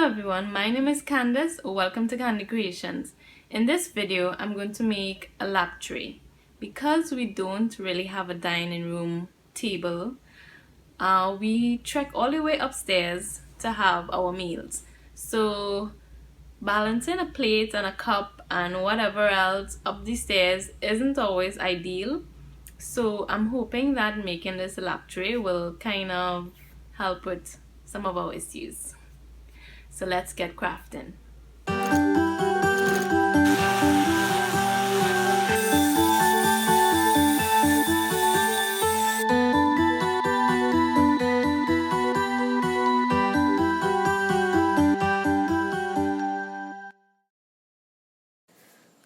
Hello everyone, my name is Candice. Welcome to Candy Creations. In this video, I'm going to make a lap tray. Because we don't really have a dining room table, we trek all the way upstairs to have our meals. So balancing a plate and a cup and whatever else up the stairs isn't always ideal. So I'm hoping that making this lap tray will kind of help with some of our issues. So let's get crafting.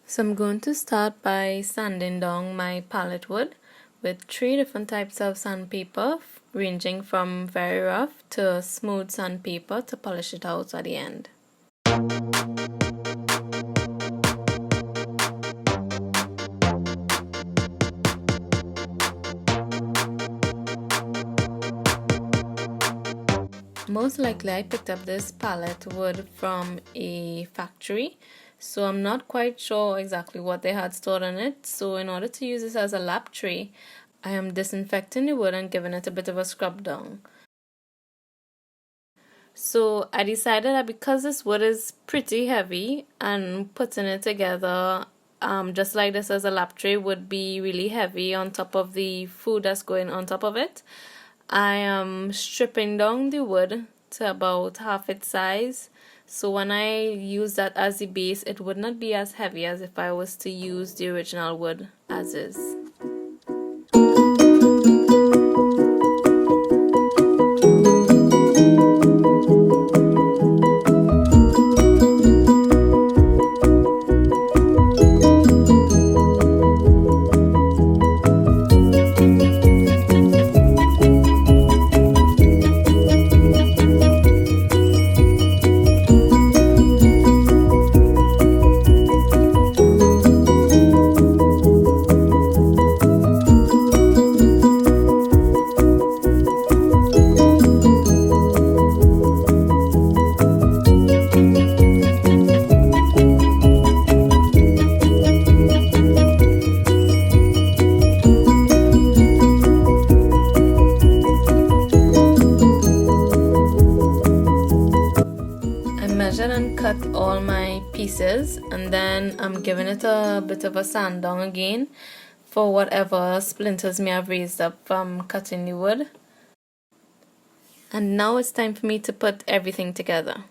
So I'm going to start by sanding down my pallet wood with 3 different types of sandpaper, ranging from very rough to smooth sandpaper to polish it out at the end. Most likely I picked up this pallet wood from a factory, so I'm not quite sure exactly what they had stored in it. So in order to use this as a lap tray, I am disinfecting the wood and giving it a bit of a scrub down. So I decided that because this wood is pretty heavy and putting it together just like this as a lap tray would be really heavy on top of the food that's going on top of it, I am stripping down the wood to about half its size. So when I use that as the base, it would not be as heavy as if I was to use the original wood as is. And cut all my pieces, and then I'm giving it a bit of a sand down again for whatever splinters may have raised up from cutting the wood. And now it's time for me to put everything together.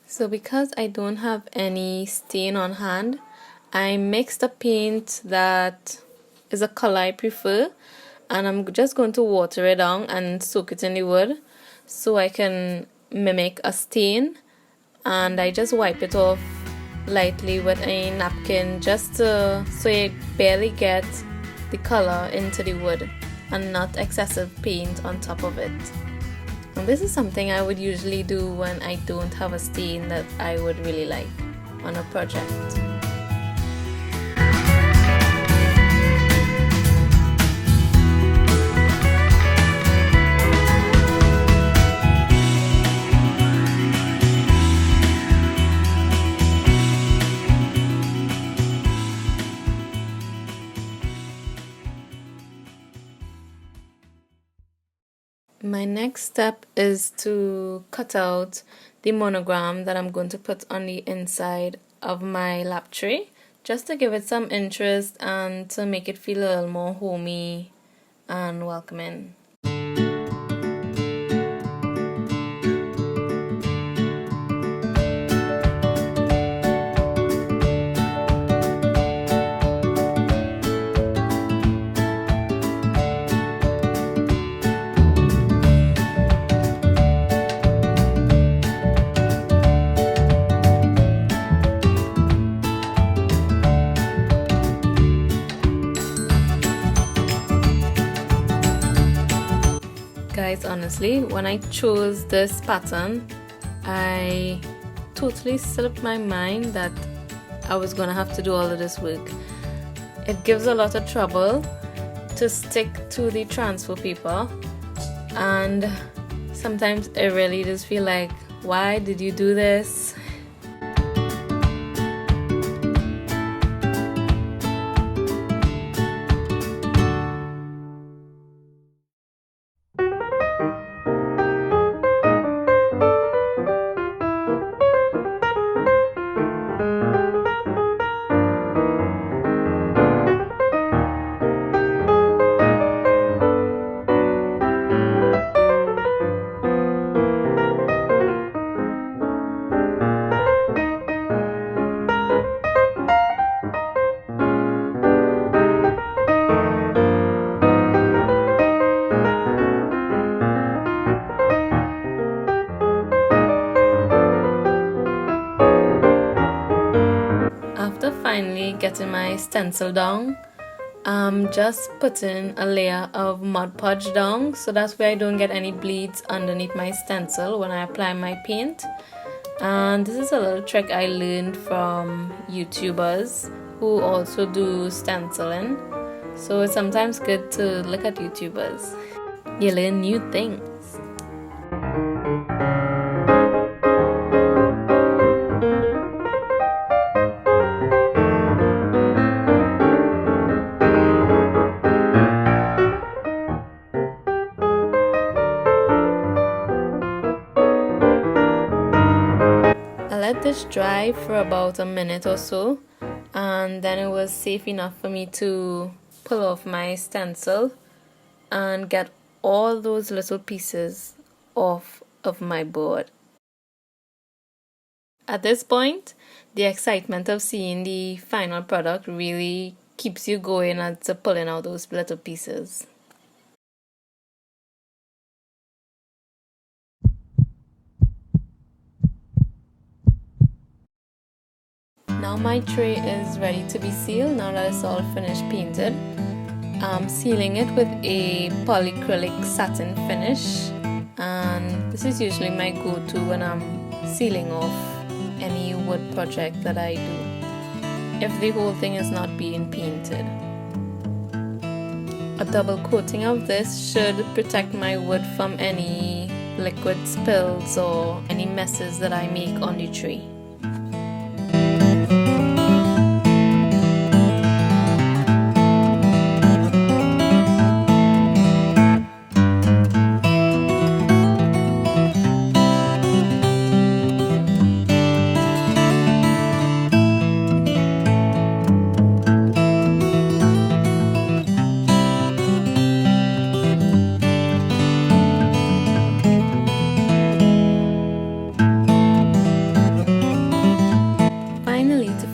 So because I don't have any stain on hand, I mixed a paint that is a color I prefer, and I'm just going to water it down and soak it in the wood so I can mimic a stain. And I just wipe it off lightly with a napkin just so it barely gets the color into the wood and not excessive paint on top of it. And this is something I would usually do when I don't have a stain that I would really like on a project. My next step is to cut out the monogram that I'm going to put on the inside of my lap tray, just to give it some interest and to make it feel a little more homey and welcoming. Guys, honestly, when I chose this pattern, I totally slipped my mind that I was gonna have to do all of this work. It gives a lot of trouble to stick to the transfer paper, and sometimes I really just feel like, why did you do this? After finally getting my stencil down, I'm just putting a layer of Mod Podge down so that way I don't get any bleeds underneath my stencil when I apply my paint. And this is a little trick I learned from YouTubers who also do stenciling. So it's sometimes good to look at YouTubers. You learn new things. I let this dry for about a minute or so, and then it was safe enough for me to pull off my stencil and get all those little pieces off of my board. At this point, the excitement of seeing the final product really keeps you going and to pulling out those little pieces. Now my tray is ready to be sealed now that it's all finished painted. I'm sealing it with a polyacrylic satin finish, and this is usually my go-to when I'm sealing off any wood project that I do, if the whole thing is not being painted. A double coating of this should protect my wood from any liquid spills or any messes that I make on the tray.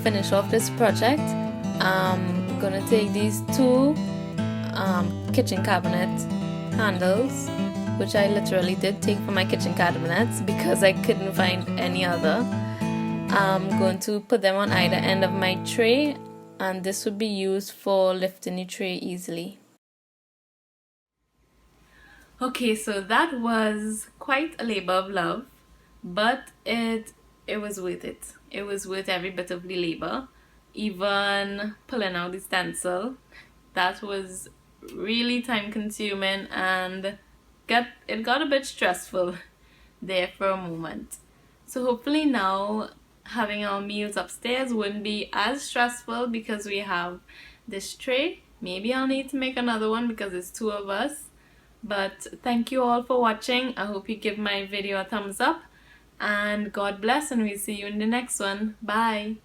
Finish off this project, I'm gonna take these two kitchen cabinet handles, which I literally did take from my kitchen cabinets because I couldn't find any other. I'm going to put them on either end of my tray, and this would be used for lifting the tray easily. Okay, so that was quite a labor of love, but it was worth it. It was worth every bit of the labor. Even pulling out the stencil, that was really time consuming, and it got a bit stressful there for a moment. So hopefully now having our meals upstairs wouldn't be as stressful because we have this tray. Maybe I'll need to make another one because it's two of us. But thank you all for watching. I hope you give my video a thumbs up, and God bless, and we'll see you in the next one. Bye.